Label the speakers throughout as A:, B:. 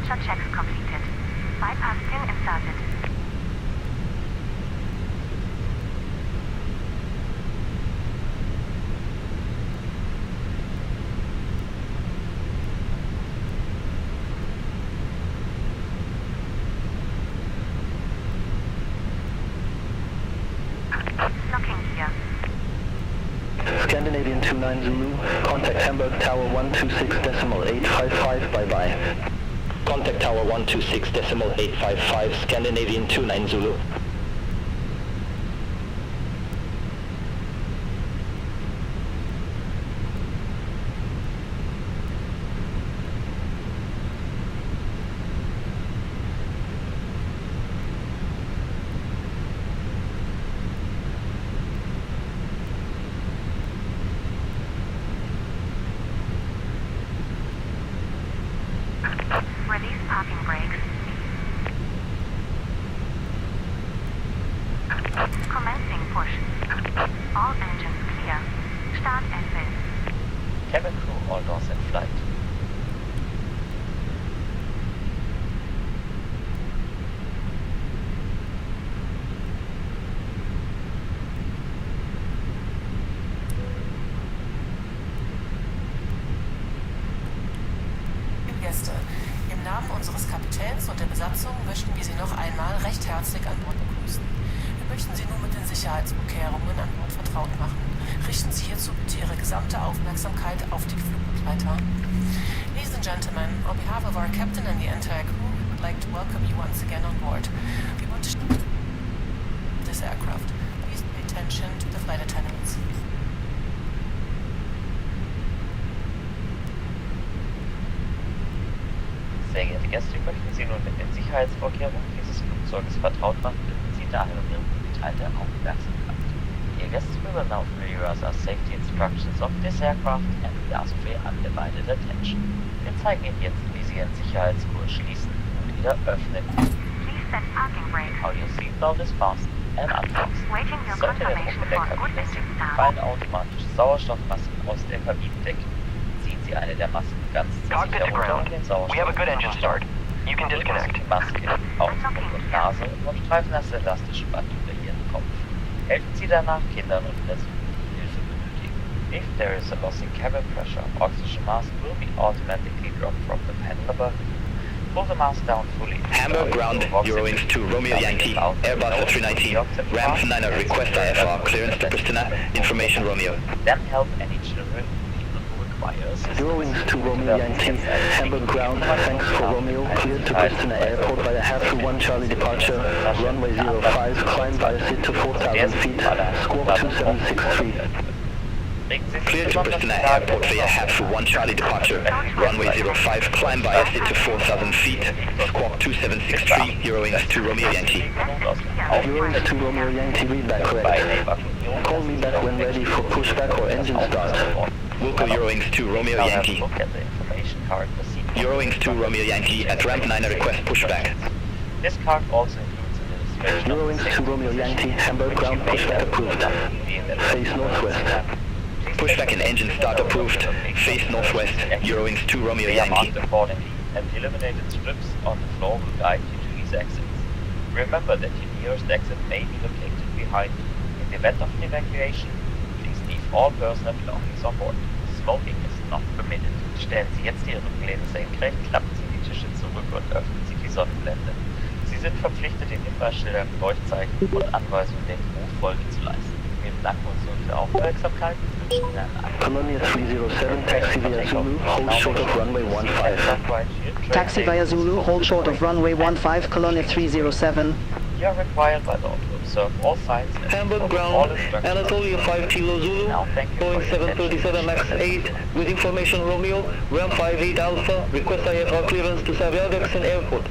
A: departure checks completed. Bypass pin inserted. Locking gear.
B: Scandinavian 29 Zulu, contact Hamburg Tower 126.855, bye-bye. Contact Tower 126.855, Scandinavian 29 Zulu.
A: Release parking brakes. Commencing push. All engines clear. Start engine.
C: Cabin crew, all doors in flight.
D: Gäste, im Namen unseres Kapitäns und der Besatzung möchten wir Sie noch einmal recht herzlich an Bord begrüßen. Wir möchten Sie nun mit den Sicherheitsvorkehrungen an Bord vertraut machen. Richten Sie hierzu bitte Ihre gesamte Aufmerksamkeit auf die Flugbegleiter. Ladies and gentlemen, on behalf of our captain and the entire crew, we would like to welcome you once again on board. We want to this aircraft. Please pay attention to the flight attendants.
C: Sehr geehrte Gäste, wir möchten Sie nun mit den Sicherheitsvorkehrungen dieses Flugzeuges vertraut machen, bitten Sie daher um Ihre geteilte Aufmerksamkeit. Dear guests, we will now familiarize our safety instructions of this aircraft and we ask for your undivided attention. Wir zeigen Ihnen jetzt, wie Sie Ihren Sicherheitsgurt schließen und wieder öffnen.
A: Please set parking brakes.
C: How your seatbelt is fastened and unfastened.
A: Waiting your
C: Sollte der
A: confirmation
C: Druck in der
A: for good
C: Kabine
A: engine
C: sinken,
A: start.
C: fallen automatisch Sauerstoffmasken aus der Kabinendecke. Ziehen Sie eine der Masken ganz
E: Cockpit to ground.
C: den
E: We have a good engine start. You can disconnect.
C: Die Maske auf Mund und Nase und streifen das elastische Band über Ihren Kopf. Helfen Sie danach Kindern und Personen, die Hilfe benötigen. If there is a loss in cabin pressure, oxygen mask will be automatically dropped from the panel above. Pull the mask down fully.
B: Hamburg ground, Eurowings to Romeo Yankee, Airbus 319, Ramp 9 request IFR, clearance to Pristina, information Romeo.
C: Then help any children people who require assistance.
B: Eurowings to Romeo Yankee, Hamburg ground, thanks for Romeo, cleared to Pristina Airport by the Half 1 Charlie departure, runway 05, climb by a seat to 4,000 feet, squawk 2763. Cleared to Pristina Airport via Half 1 Charlie departure, runway 05, climb by a seat to 4,000 feet, squawk 2763, Eurowings to Romeo Yankee. Eurowings to Romeo Yankee, read back correct. Call me back when ready for pushback or engine start. Wilco Eurowings to Romeo Yankee. Eurowings to Romeo Yankee at ramp 9 request pushback.
C: This card also includes an illustration
B: Eurowings to Romeo Yankee, Hamburg ground pushback approved. Face northwest. Pushback and engine start approved. Face northwest. Eurowings to Romeo Yankee.
C: accordingly, and illuminated strips on the floor will guide you to these exits. Remember that your nearest exit may be located behind you. In the event of an evacuation, please leave all personal belongings on board. Smoking is not permitted. Stellen Sie jetzt Ihre Rücklehne senkrecht, klappen Sie die Tische zurück und öffnen Sie die Sonnenblende. Sie sind verpflichtet, den Hinweisschildern, Leuchtzeichen und Anweisungen der Crew Folge zu leisten. Wir bedanken uns nun für Aufmerksamkeit und wünschen Ihnen einen
B: Colonia 307, taxi via Zulu, hold short of runway 15.
F: Taxi via Zulu, hold short of runway 15, Colonia 307.
C: You are required by law to observe all signs and
B: Hamburg
C: all
B: ground,
C: instructions.
B: Anatolia 5 Kilo Zulu,
C: Now, thank you
B: Boeing
C: for your
B: 737 MAX 8, with information Romeo, ramp 58 Alpha, request IFR clearance to Saviadex Airport.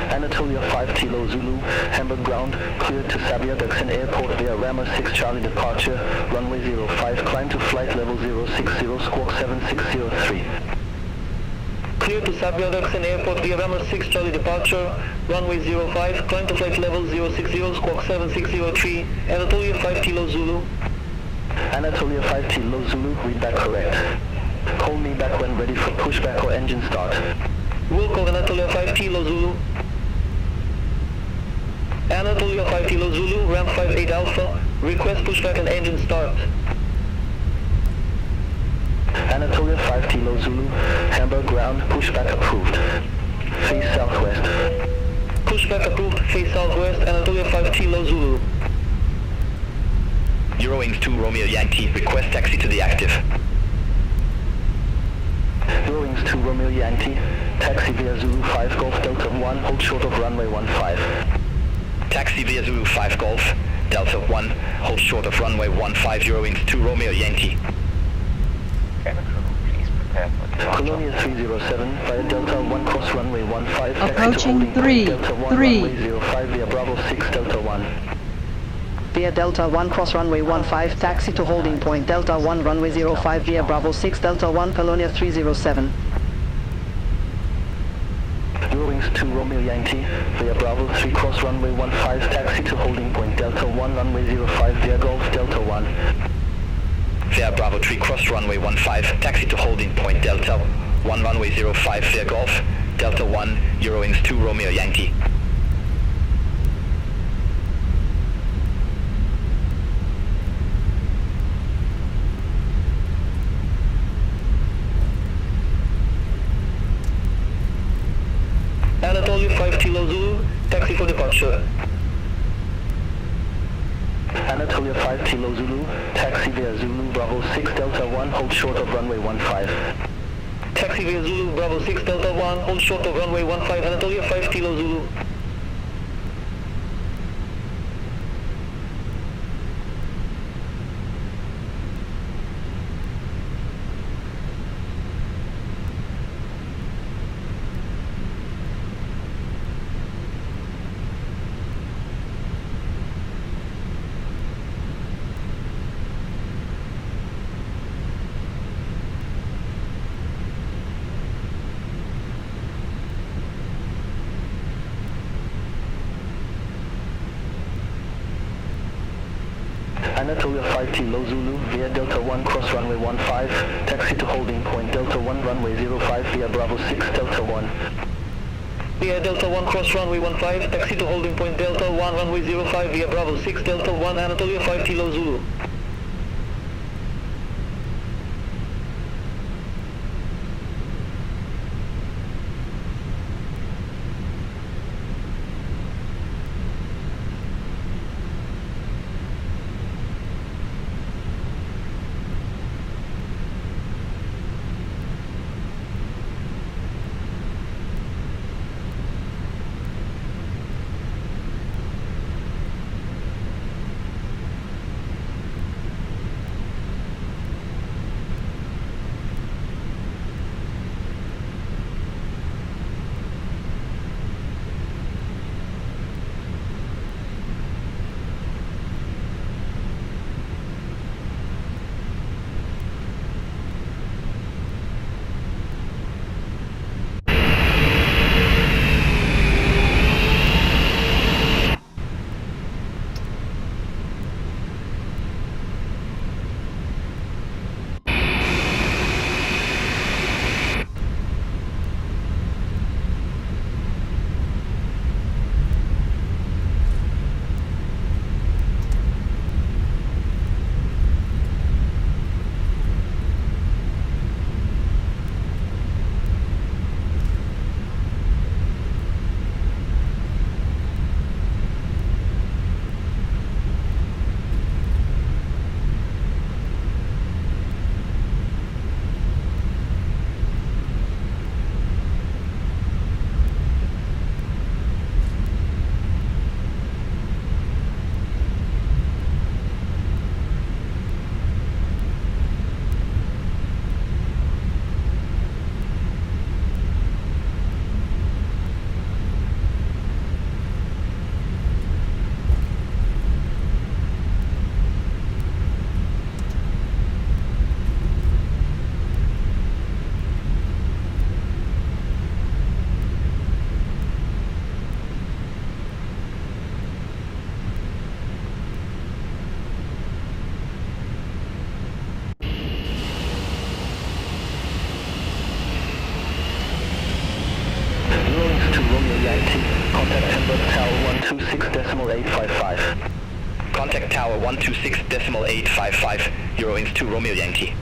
B: Anatolia 5 Kilo Zulu, Hamburg ground, cleared to Saviadex Airport via Rammer 6 Charlie departure, runway 05, climb to flight level 060, squawk 7603. Cleared to Saviadex Airport via Rammer 6 Charlie departure, runway 05, climb to flight level 060, squawk 7603, Anatolia 5 Kilo Zulu. Anatolia 5 Kilo Zulu, read back correct. Call me back when ready for pushback or engine start.
G: Wilco, Anatolia 5 Kilo Zulu. Anatolia 5 Kilo Zulu, ramp 58 Alpha. Request pushback and engine start.
B: Anatolia 5 Kilo Zulu, Hamburg ground, pushback approved. Face southwest.
G: Pushback approved, face southwest, Anatolia 5 Kilo Zulu.
E: Eurowings 2 Romeo Yankee, request taxi to the active.
B: Eurowings 2 Romeo Yankee, taxi via Zulu 5 Golf Delta 1, hold short of runway 15.
E: Taxi via Zulu 5 Golf, Delta 1, hold short of runway 15, Eurowings 2 Romeo Yankee.
C: Cabin crew, please prepare for departure.
B: Colonia 307 via Delta 1 cross runway 15.
H: Approaching
B: taxi to holding point Delta 1
H: 3.
B: runway 05 via Bravo 6 Delta 1.
F: Via Delta 1 cross runway 15, taxi to holding point Delta 1 runway 05 via Bravo 6 Delta 1 Colonia 307.
B: Eurowings 2 Romeo Yankee via Bravo 3 cross runway 15, taxi to holding point Delta 1 runway 05 via Golf Delta 1.
E: Via Bravo 3 cross runway 15, taxi to holding point Delta 1 runway 05 via Golf, Delta 1, Eurowings 2 Romeo Yankee.
G: Anatolia 5 Kilo Zulu, taxi for departure.
B: Anatolia 5 Kilo Zulu, taxi via Zulu Bravo 6 Delta 1, hold short of runway 15.
G: Taxi via Zulu Bravo 6 Delta 1, hold short of runway 15, Anatolia 5 Kilo Zulu.
B: Anatolia 5 Kilo Zulu via Delta 1 cross runway 15, taxi to holding point Delta 1 runway 05 via Bravo 6 Delta 1.
G: Via Delta 1 cross runway 15, taxi to holding point Delta 1 runway 05 via Bravo 6 Delta 1, Anatolia 5 Kilo Zulu.
B: Romeo Yankee. Contact Hamburg Tower 126.855.
E: Contact Tower 126.855, Euro 2 Romeo Yankee.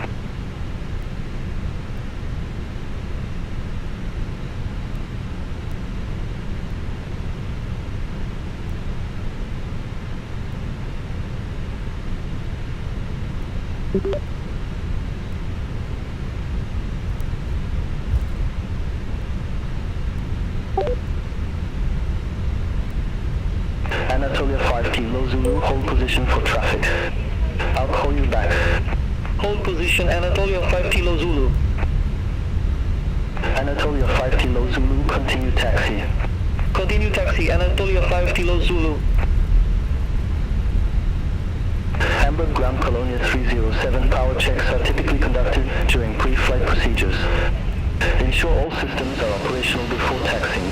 B: Anatolia 5 Kilo Zulu, hold position for traffic. I'll call you back.
G: Hold position Anatolia 5 Kilo Zulu.
B: Anatolia 5 Kilo Zulu, continue taxi.
G: Continue taxi Anatolia 5 Kilo Zulu.
B: Hamburg Ground Colonia 307 power checks are typically conducted during pre-flight procedures. Ensure all systems are operational before taxiing.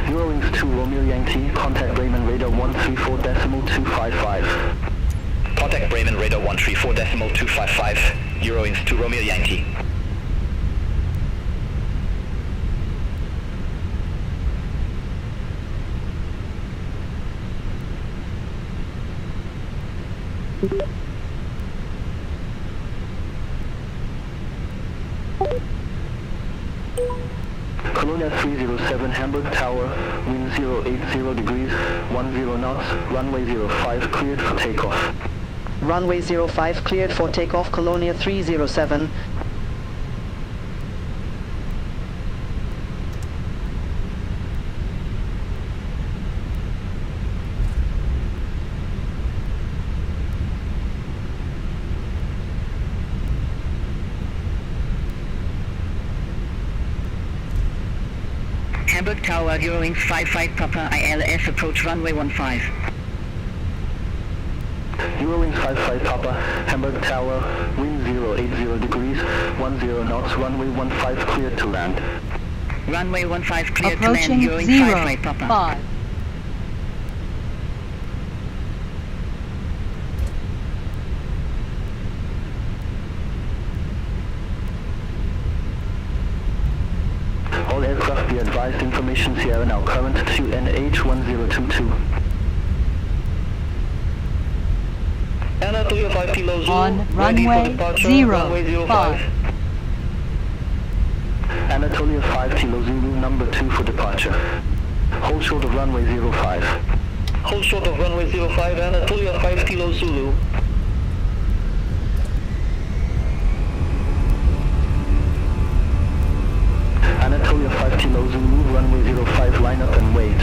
B: Eurowings 2 Romeo Yankee, contact Bremen radar 134.255.
E: Contact Bremen radar 134.255, Euro 2 Romeo Yankee.
B: Colonia 307 Hamburg Tower, wind 080 degrees, 10 knots, runway 05 cleared for takeoff.
F: Runway 05 cleared for takeoff, Colonia 307.
H: Hamburg Tower, Eurowings 55 Papa ILS, approach runway 15.
B: Eurowings 55 Papa, Hamburg Tower, wind 080 degrees, 10 knots, runway 15 cleared to land.
H: Runway 15 cleared
I: Approaching
H: to land, Eurowings 55 Papa.
I: 05.
B: All aircraft be advised, information Sierra now current to NH 1022.
G: Anatolia 5 Kilo Zulu,
I: On
G: ready for
I: runway
G: departure,
I: 05.
G: runway 05.
B: Anatolia 5 Kilo Zulu, number 2 for departure. Hold short of runway 05.
G: Hold short of runway 05, Anatolia 5 Kilo Zulu.
B: Anatolia 5 Kilo Zulu, runway 05, line up and wait.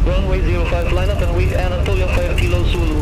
G: Runway 05, line up and wait, Anatolia 5 Kilo Zulu.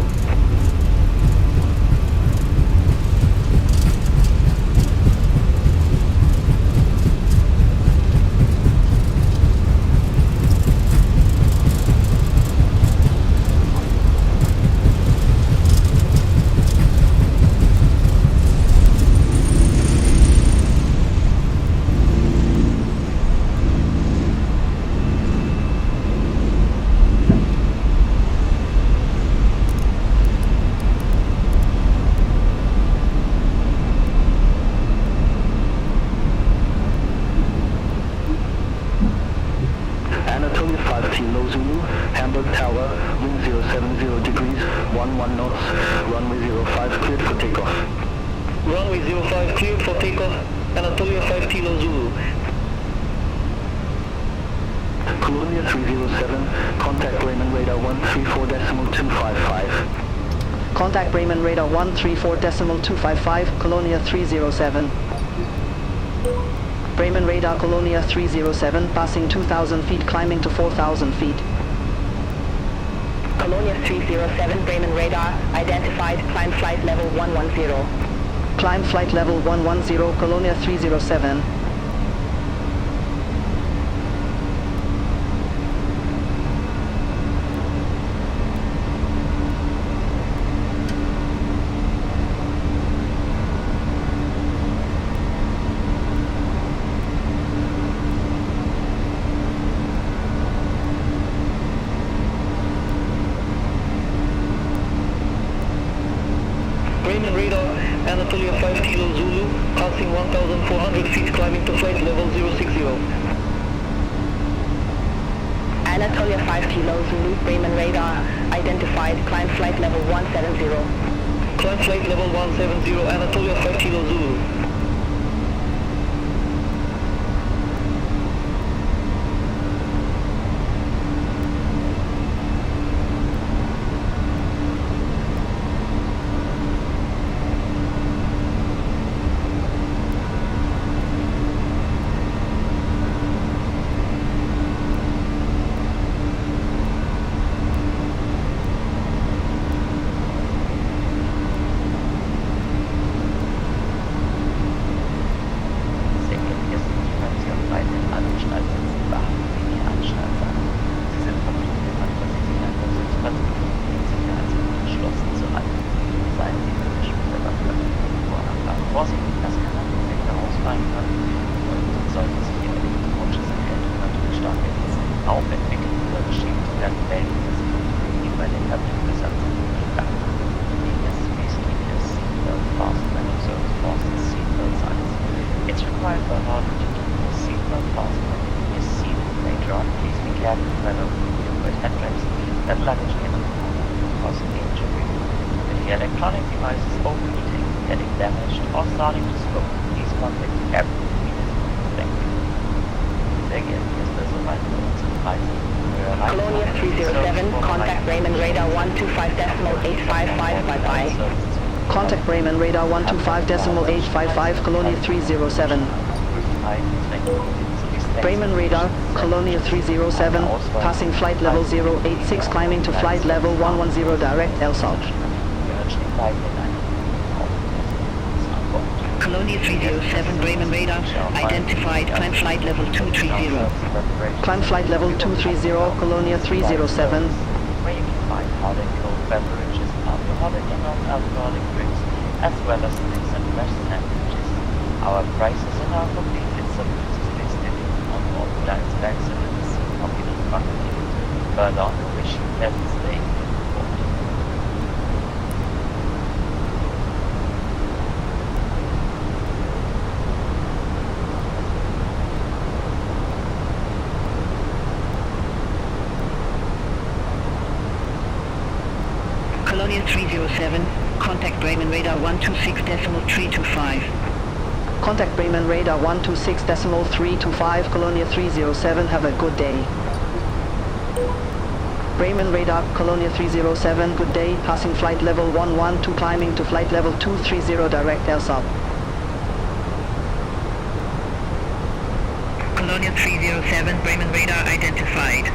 B: 5T low Zulu, Hamburg Tower, wind 070 degrees, 11 knots, runway 05 cleared for takeoff.
G: Runway 05 cleared for takeoff, Anatolia 5T low Zulu.
B: Colonia 307, contact Bremen radar 134.255.
F: Contact Bremen radar 134.255, Colonia 307. Bremen radar Colonia 307, passing 2,000 feet, climbing to 4,000 feet.
H: Colonia 307, Bremen radar, identified, climb flight level 110.
F: Climb flight level 110, Colonia 307.
G: Bremen radar, Anatolia 5 Kilo Zulu, passing 1,400 feet, climbing to flight level 060.
H: Anatolia 5 Kilo Zulu, Bremen radar, identified, climb flight level 170.
G: Climb flight level 170, Anatolia 5 Kilo Zulu.
H: Colonia 307, contact Bremen radar 125.855, bye-bye.
F: Contact Bremen radar 125.855, Colonia 307. Bremen radar, Colonia 307, passing flight level 086, climbing to flight level 110, direct LSOT.
H: Colonia 307, Bremen radar, identified, climb flight level 230.
F: Climb flight level 230, Colonia 307.
C: Where you can find hot and cold beverages, alcoholic and non-alcoholic drinks, as well as snacks and fresh sandwiches. Our prices and our complete list of goods is listed on all flights back service popular market. Further on, wish you pleasant stay.
H: Colonia 307, contact Bremen radar 126.325.
F: Contact Bremen radar 126.325, Colonia 307, have a good day. Bremen radar, Colonia 307, good day, passing flight level 112, climbing to flight level 230, direct LSOP.
H: Colonia 307, Bremen radar identified.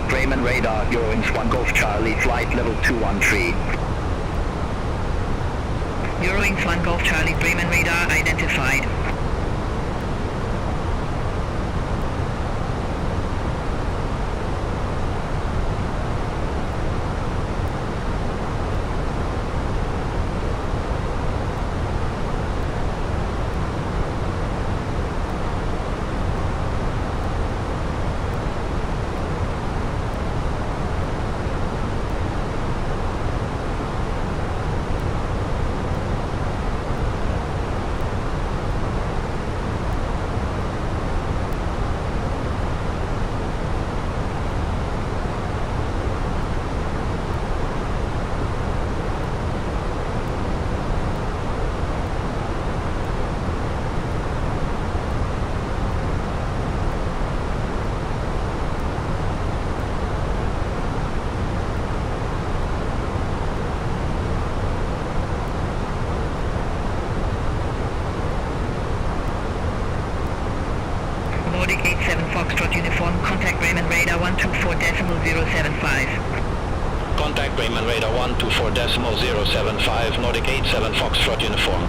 E: Bremen radar, Eurowings 1 Golf Charlie, flight level 213.
H: Eurowings 1 Golf Charlie, Bremen radar identified.
G: contact Bremen radar 124.075.
E: Contact Bremen radar 124.075, Nordic 87 Foxtrot uniform.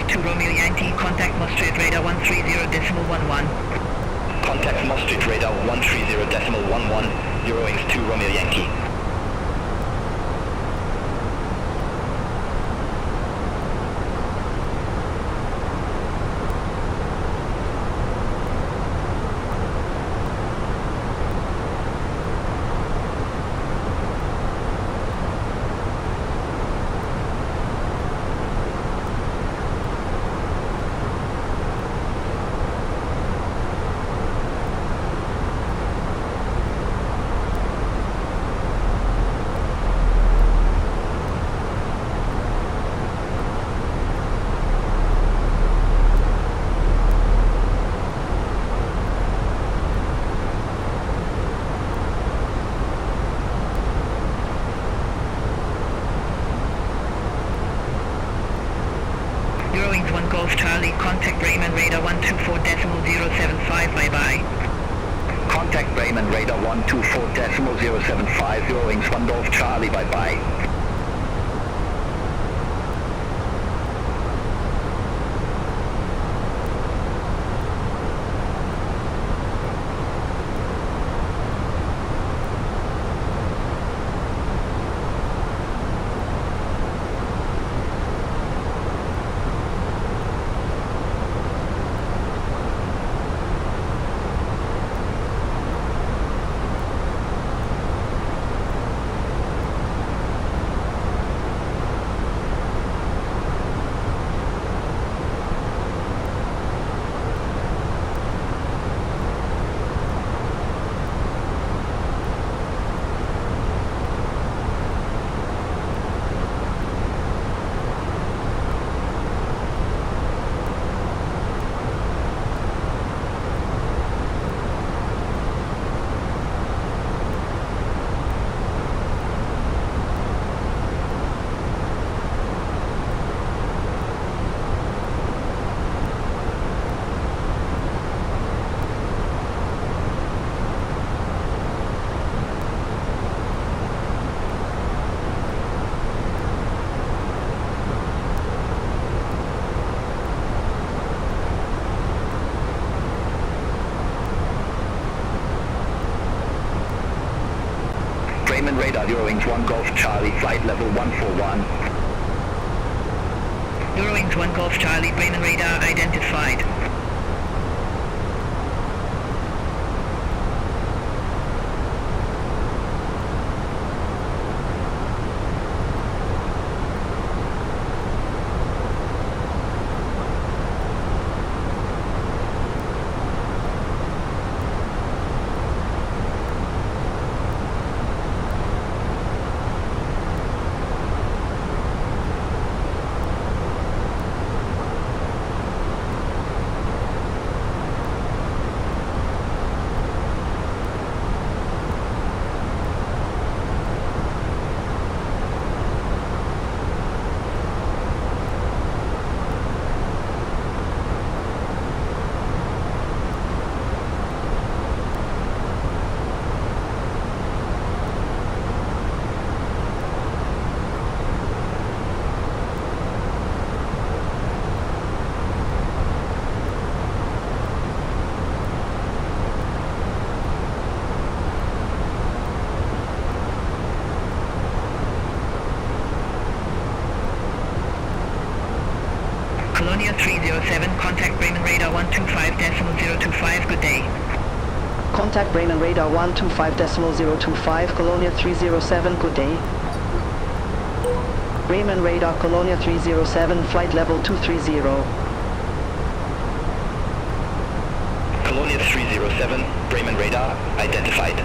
G: To Romeo Yankee, contact Maastricht radar 130.11.
E: Contact Maastricht radar 130.11, Eurowings 2 Romeo Yankee.
G: Eurowings 1 Golf Charlie, contact Bremen radar 124.075, bye-bye.
E: Contact Bremen radar 124.075, Eurowings 1 Golf Charlie, bye-bye. Eurowings 1 Golf Charlie, flight level 141.
H: Eurowings 1 Golf Charlie, Bremen radar identified. Colonia 307, contact Bremen radar 125.025, good day.
F: Contact Bremen radar 125.025, Colonia 307, good day. Bremen radar Colonia 307, flight level 230.
E: Colonia 307, Bremen radar, identified.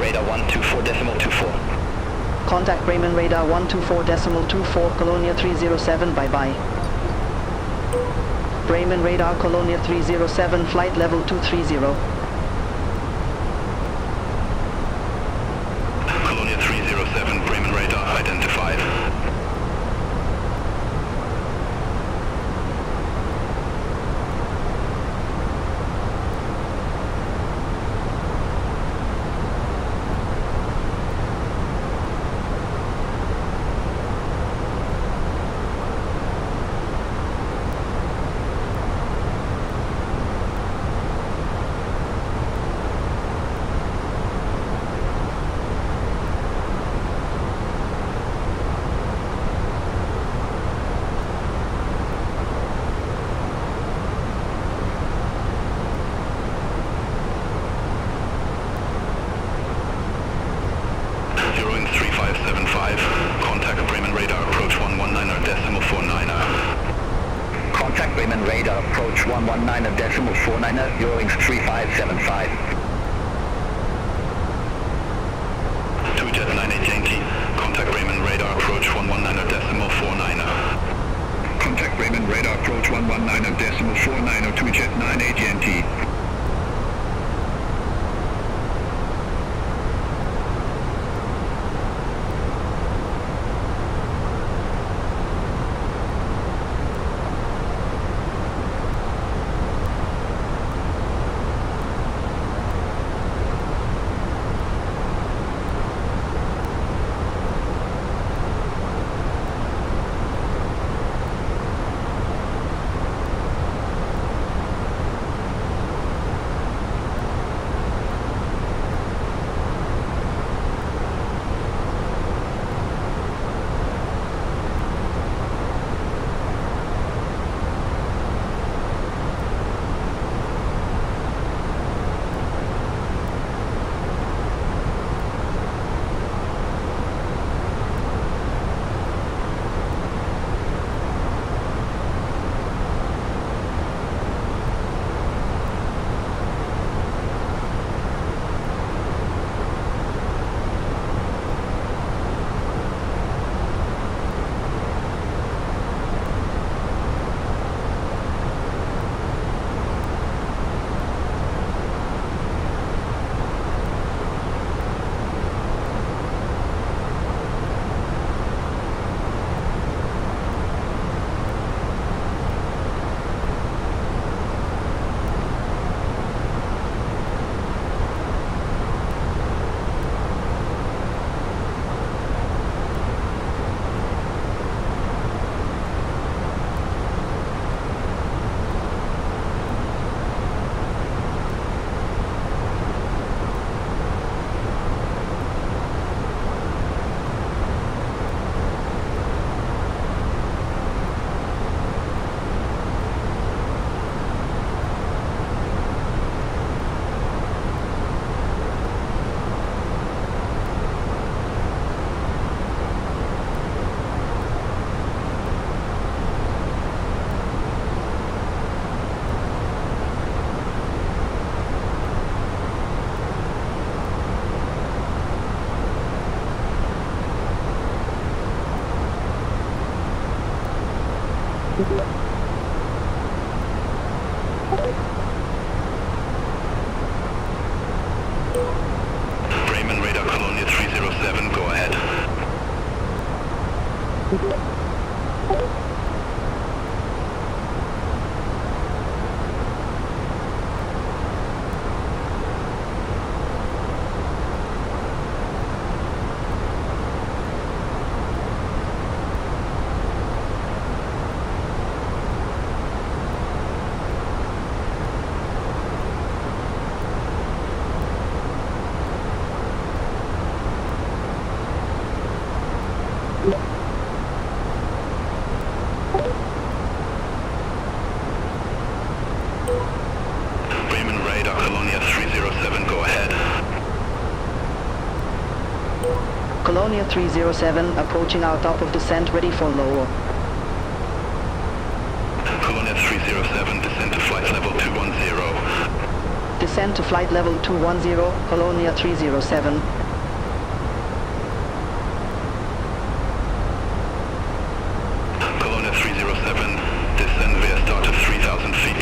E: radar 124.24.
F: Contact Bremen radar 124.24, Colonia 307, bye-bye. Bremen radar Colonia 307, flight level 230.
E: Colonia 307, Bremen radar identified. Approach 119.49er, Eurowings 3575. 2Jet 98 Yankee, contact Bremen radar approach 119.49er. Contact Bremen radar approach 119.49er, 2Jet 98 Yankee. Bremen radar Colonia 307, go ahead. Bremen radar Colonia 307, go ahead.
F: Colonia 307, approaching our top of descent, ready for lower.
E: Colonia 307, descend to flight level 210.
F: descend to flight level 210, Colonia 307.
E: Colonia 307, descend via start of 3,000 feet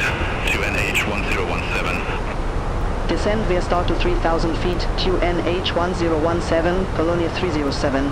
E: to NH 1017.
F: Descend via start to 3,000 feet, QNH 1017, Colonia 307.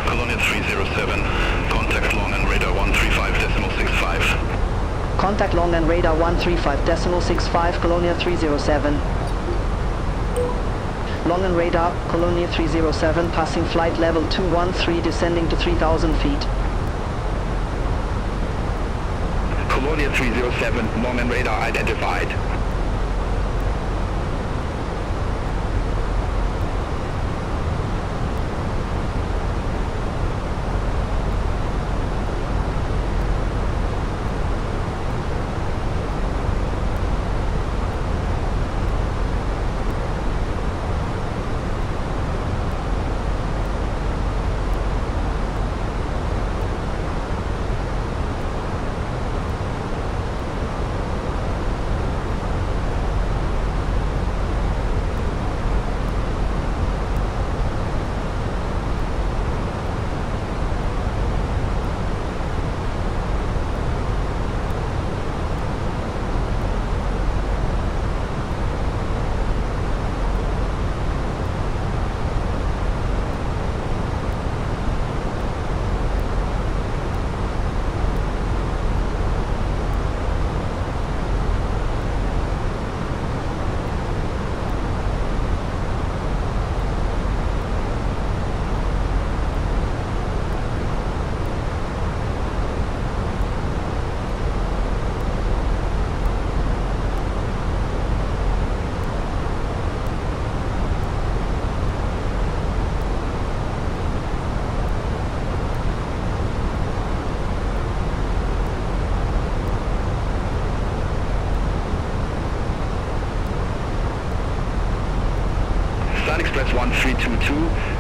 E: Colonia 307, contact long and radar 135.65.
F: Contact long and radar 135.65, Colonia 307. Long and radar, Colonia 307, passing flight level 213, descending to 3,000 feet.
E: Colonia 307, long and radar identified. Express 1322,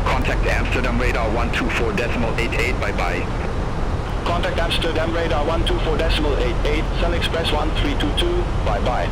E: contact Amsterdam radar 124.88, bye-bye.
B: Contact Amsterdam radar 124.88, Sun Express 1322, bye-bye.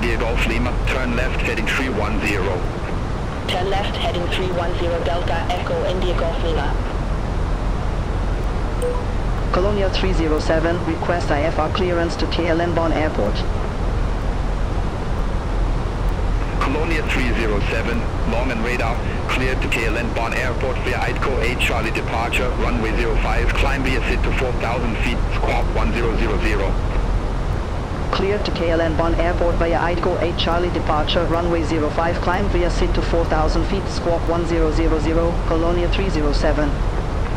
E: India Golf Lima, turn left heading 310.
H: Turn left heading 310 Delta Echo India Golf Lima.
F: Colonial 307, request IFR clearance to KLM Bonn Airport.
E: Colonia 307, long and radar, cleared to KLM Bonn Airport via EDDH 8 Charlie departure, runway 05, climb via SID to 4,000 feet, squawk 1000.
F: Cleared to KLM Bonn Airport via EDDH 8 Charlie departure, runway 05, climb via SID to 4,000 feet, squawk 1000, Colonia 307.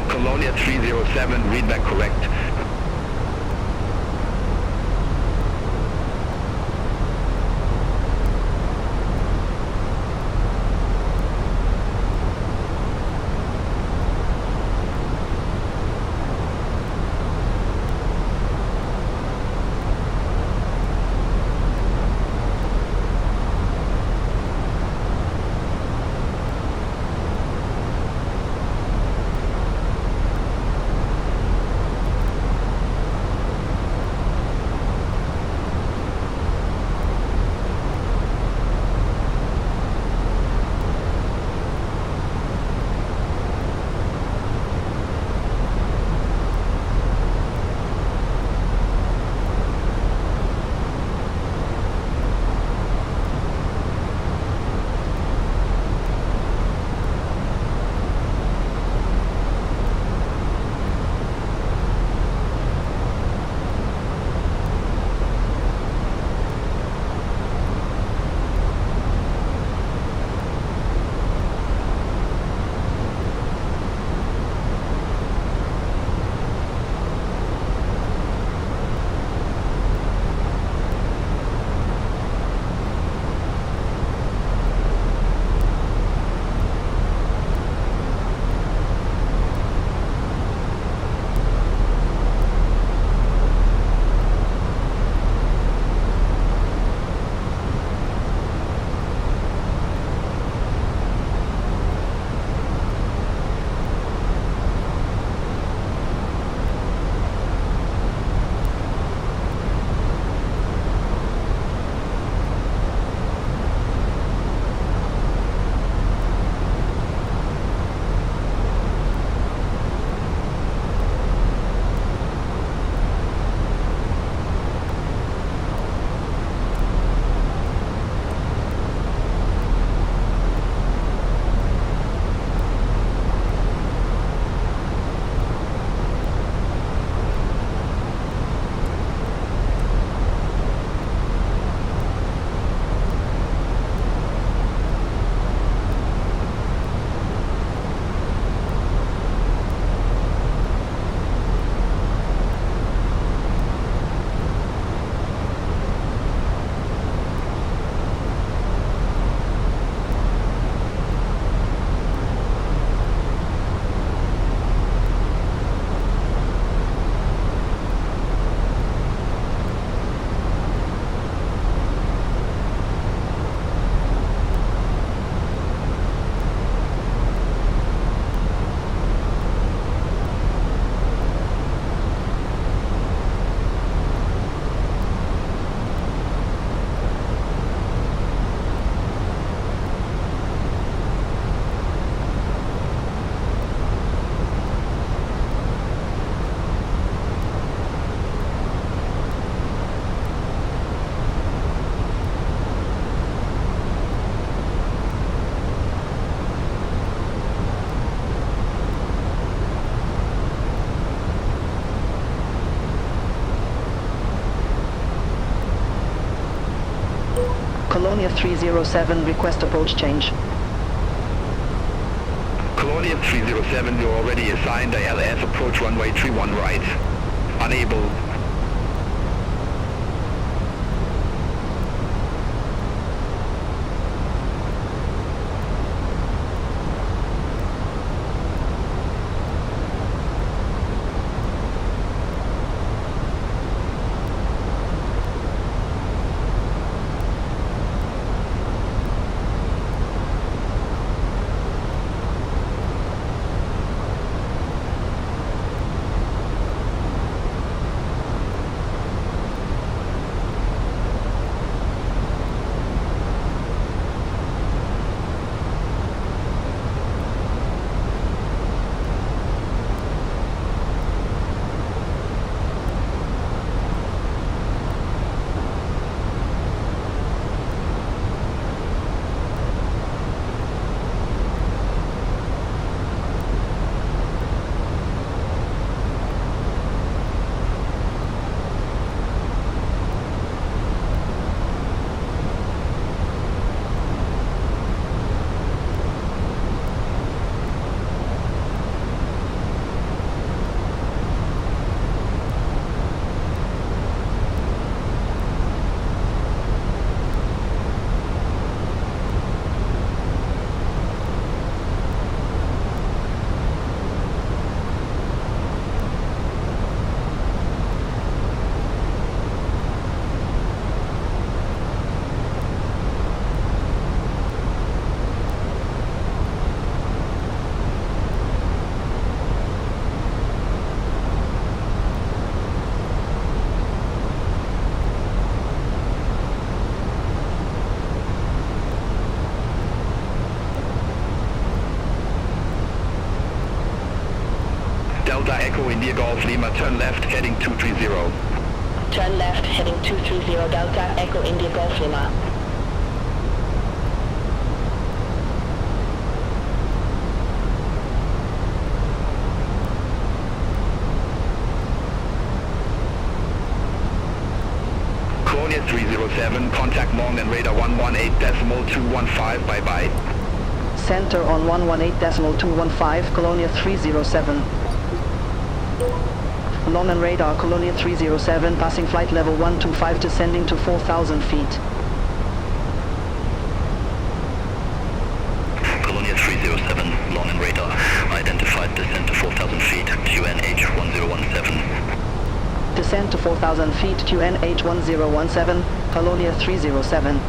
E: Colonia 307, readback correct.
F: Colonia 307, request approach change.
E: Colonia 307, you're already assigned ILS approach runway 31 right. Unable. India Golf Lima, turn left, heading 230.
H: Turn left, heading 230 Delta, Echo India Golf Lima.
E: Colonia 307, contact long and radar 118.215, bye-bye.
F: Center on 118.215, Colonia 307. Long and radar, Colonia 307, passing flight level 125, descending to 4,000 feet.
B: Colonia 307, long and radar, identified descent to 4,000 feet, QNH 1017.
F: Descent to 4,000 feet, QNH 1017, Colonia 307.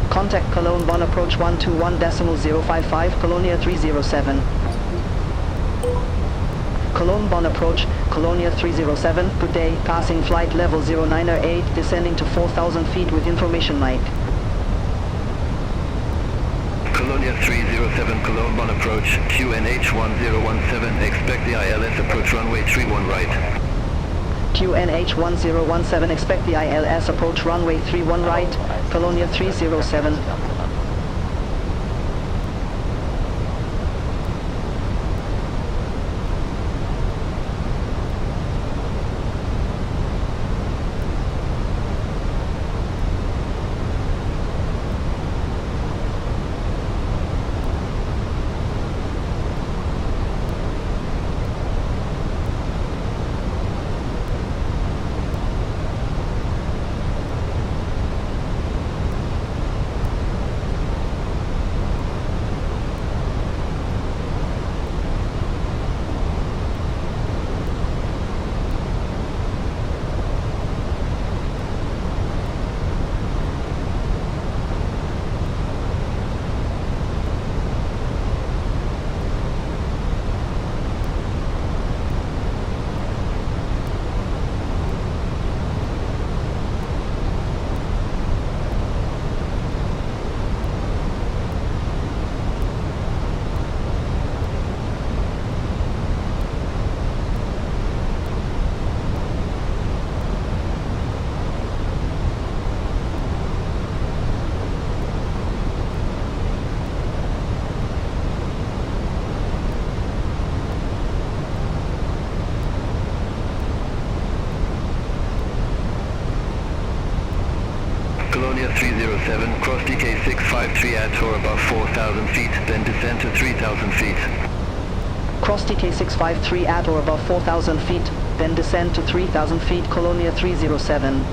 F: Contact Cologne Bonn approach 121.055, Colonia 307. Cologne Bonn approach, Colonia 307, good day, passing flight level 0908, descending to 4,000 feet with information mic.
B: Colonia 307, Cologne Bonn approach, QNH 1017, expect the ILS approach runway 31 right.
F: QNH 1017, expect the ILS approach runway 31 right, Colonia 307.
B: Colonia 307, cross DK 653 at or above 4,000 feet, then descend to 3,000 feet.
F: Cross DK 653 at or above 4,000 feet, then descend to 3,000 feet, Colonia 307.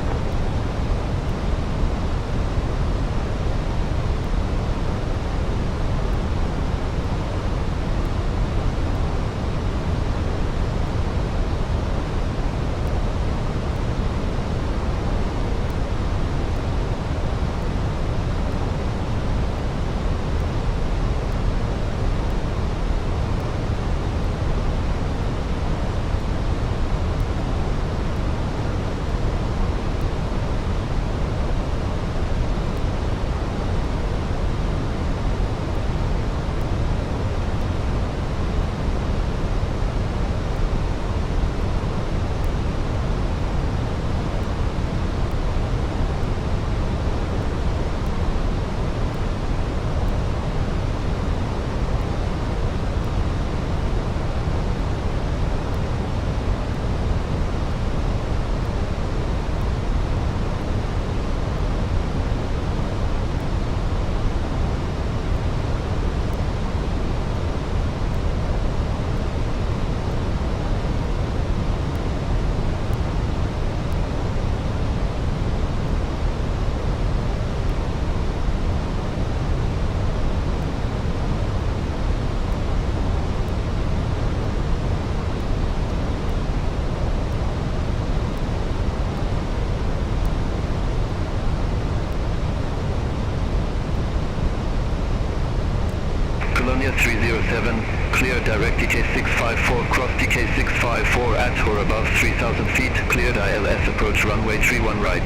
E: Colonia 307, clear direct DK654, cross DK654 at or above 3,000 feet, cleared ILS approach runway 31 right.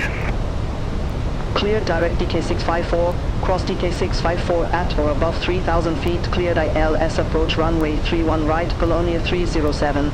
F: Cleared direct DK654, cross DK654 at or above 3,000 feet, cleared ILS approach runway 31 right, Colonia 307.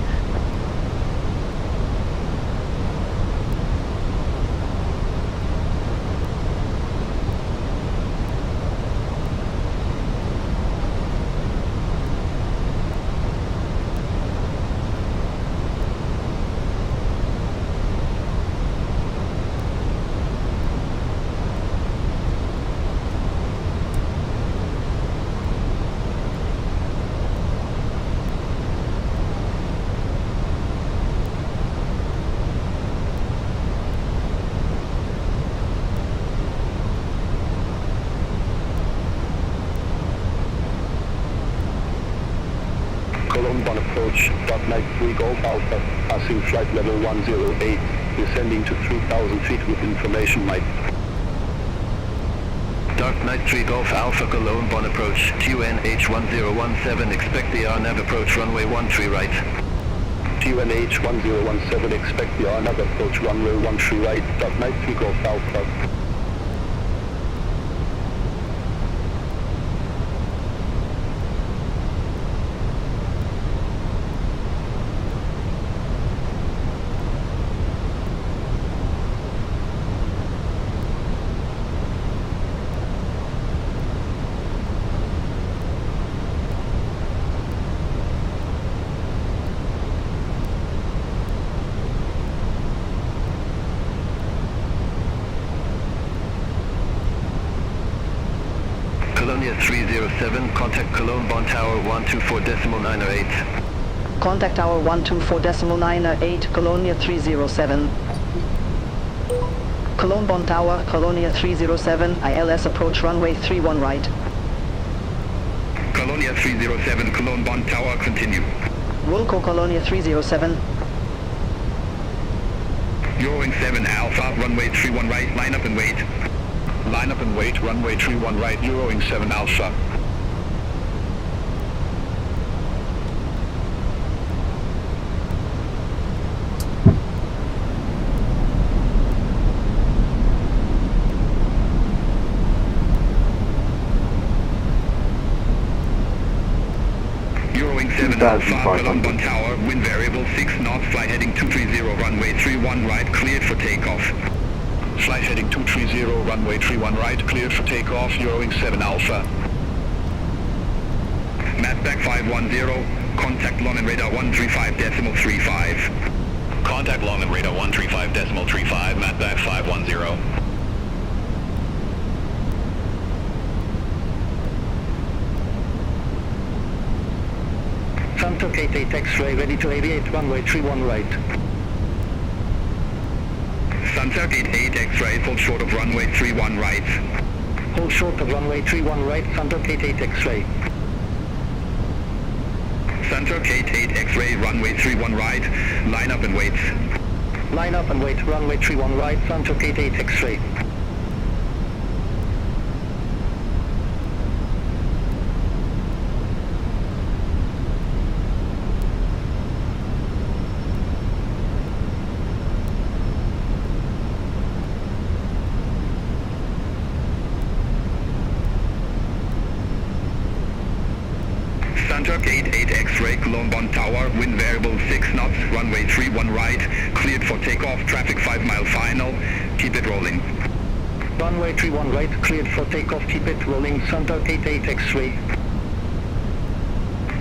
I: Cologne Bonn approach, .Mike 3 Golf Alpha, passing flight level 108, descending to 3,000 feet with information Mike.
E: Dark Knight 3 Golf Alpha Cologne Bonn approach, TUNH 1017, expect the RNAV approach runway 13 right.
I: TUNH 1017, expect the RNAV approach runway 13 right, Dark Knight 3 Golf Alpha.
E: Colonia 307, contact Cologne Bonn Tower 124.908.
F: Contact Tower 124.908, Colonia 307. Cologne Bonn Tower, Colonia 307, ILS approach runway 31 right.
E: Colonia 307, Cologne Bonn Tower, continue.
F: Wilco Colonia 307.
E: Eurowing 7 Alpha, runway 31 right, line up and wait.
I: Line up and wait, runway 31 right, Eurowing 7 Alpha.
E: Eurowing 7 Alpha, Cologne Bonn Tower, wind variable 6 knots, flight heading 230, runway 31 right, cleared for takeoff.
I: Flight heading 230, runway 31 right, cleared for takeoff, Eurowing 7 Alpha.
E: Mapback 510, contact long and radar 135.35.
I: Contact long and radar 135.35, Mapback 510.
G: Santok 88 X-ray, ready to aviate, runway 31 right.
E: Sunset 88 X-ray, hold short of runway 31 right.
G: Hold short of runway 31 right, Santok 88 X-ray.
E: Sunset 88 X-ray, runway 31 right, line up and wait.
G: Line up and wait, runway 31 right, Santok 88 X-ray.
E: Sunturk 88 X-ray, Cologne Bonn Tower, wind variable 6 knots, runway 31 right, cleared for takeoff, traffic 5 mile final, keep it rolling.
G: Runway 31 right, cleared for takeoff, keep it rolling, Sunturk 88 X-ray.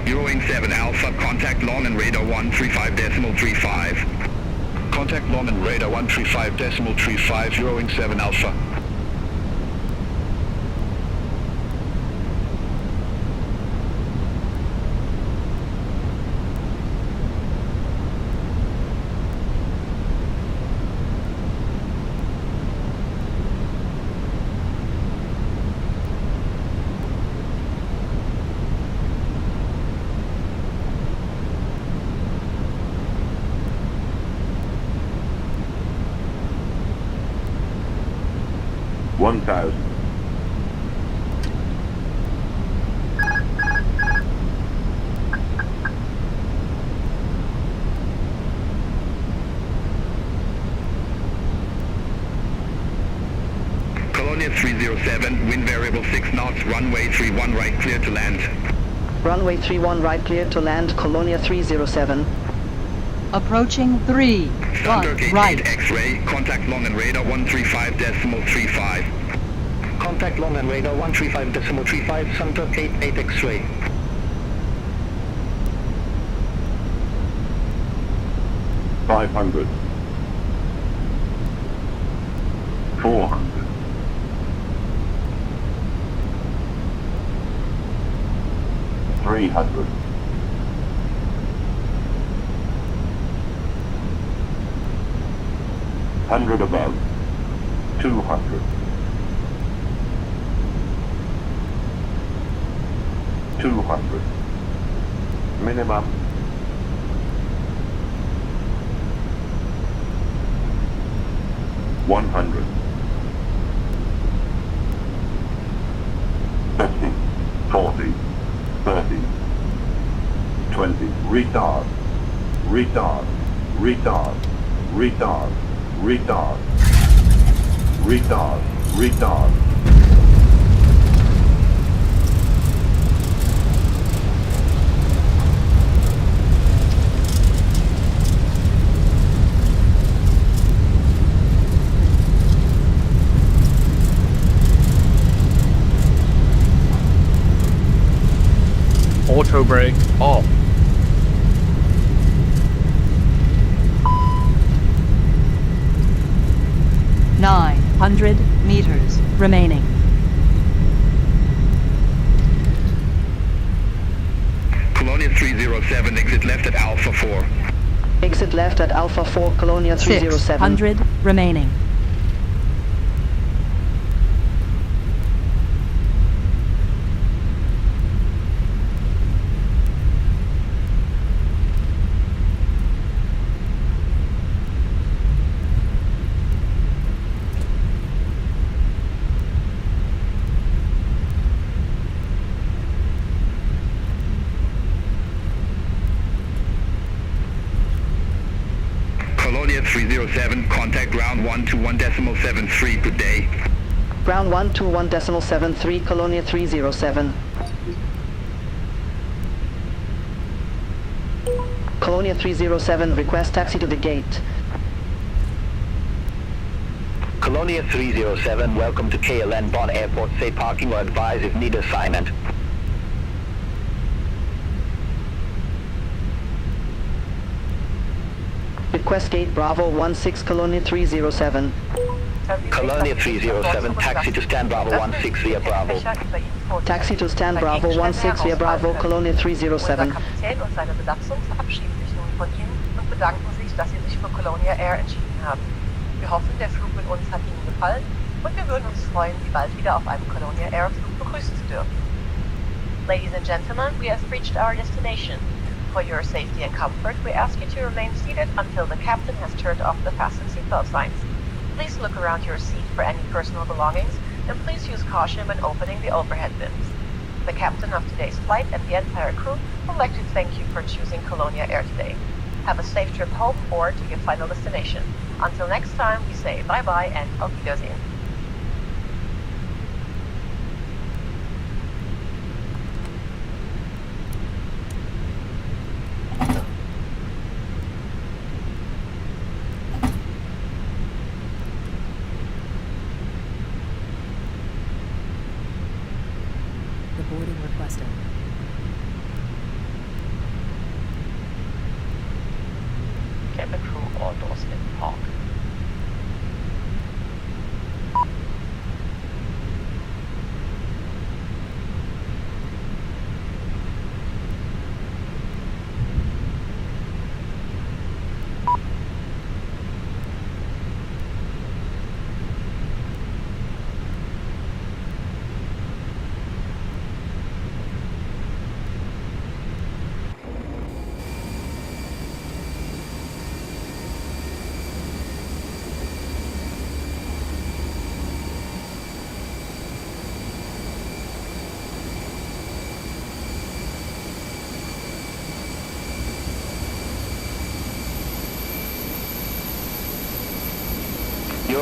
E: Eurowing 7 Alpha, contact long and radar 135.35.
I: Contact long and radar 135.35, Eurowing 7 Alpha.
E: 307, wind variable 6 knots, runway 31 right, clear to land.
F: Runway 31 right, clear to land, Colonia 307.
J: Approaching 3, 1
E: Sunbird
J: right.
E: 88 X-ray, contact long and radar 135.35.
I: Contact long and radar 135.35, Sunbird 88 X-ray.
K: $500, $400, $300, $100 above, $200, $200, minimum, $100, 50, 40, 30, 20, retard, retard, retard, retard, retard, retard, retard.
L: Auto brake off.
J: Nine 100 meters remaining.
E: Colonia 307, exit left at Alpha 4.
F: Exit left at Alpha 4, Colonia 307.
J: 600 remaining.
E: Colonia 307, contact ground 121.73, good day.
F: Ground 121.73, Colonia 307. Colonia 307, request taxi to the gate.
B: Colonia 307, welcome to KLM Bonn Airport. Say parking or advise if need assignment.
F: Request gate Bravo 16, Colonia 307.
B: Colonia 307, taxi to stand Bravo 16 via Bravo.
F: Taxi to stand Bravo 16 via Bravo, Colonia 307.
M: Unser Kapitän und seine Besatzung verabschieden sich nun von Ihnen und bedanken sich, dass Sie sich für Colonia Air entschieden haben. Wir hoffen, der Flug mit uns hat Ihnen gefallen und wir würden uns freuen, Sie bald wieder auf einem Colonia Air Flug begrüßen zu dürfen. Ladies and gentlemen, we have reached our destination. For your safety and comfort, we ask you to remain seated until the captain has turned off the fasten seatbelt signs. Please look around your seat for any personal belongings, and please use caution when opening the overhead bins. The captain of today's flight and the entire crew would like to thank you for choosing Colonia Air today. Have a safe trip home or to your final destination. Until next time, we say bye-bye and auf Wiedersehen.
J: Boarding requested.
C: Cabin crew all doors in park.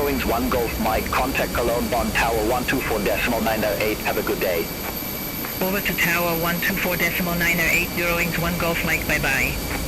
E: wings 1 Golf Mike, contact Cologne Bonn Tower 124.908, have a good day.
H: Over to Tower 124.908, Eurowings 1 Golf Mike, bye-bye.